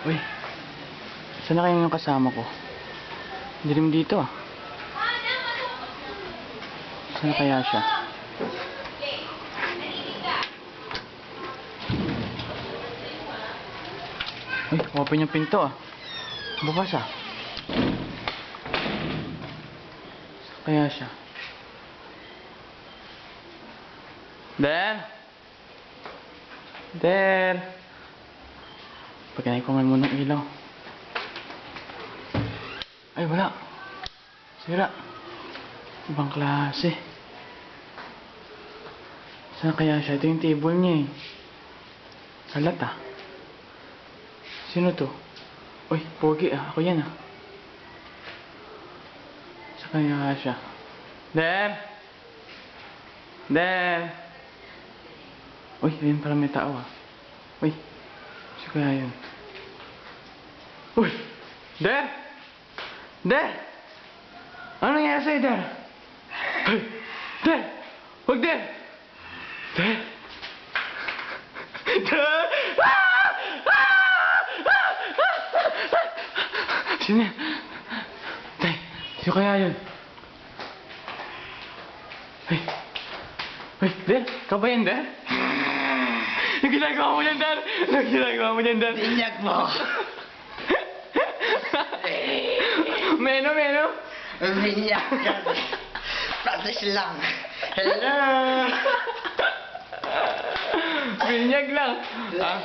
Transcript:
Uy, saan na kayo yung kasama ko? Dilim dito ah. Saan na kaya siya? Uy, open yung pinto ah. Bukas ah. Saan kaya siya? Der! Der! Pagkanay ko nga muna ng ilaw. Ay, wala. Sira. Ibang klase. Saan kaya siya? Ito yung table niya eh. Halat ah. Sino to? Uy, pogi ah. Ako yan ah. Saan kaya siya? Der! Der! Uy, ayun parang may tao ah. Uy, saan kaya yun? Uy! Der! Der! Ano nangyari sa'yo, Der? Hey! Der! Huwag, Der! Der! Der! Sino yan? Der! Sino kaya yun? Hey! Hey, Der! Ikaw ba yan, Der? Yung ginagawa mo yan, Der! Yung ginagawa mo yan, Der! Binyag mo! Meno, Meno! Binyag ka! Practice lang! Hello! Binyag lang! Ah.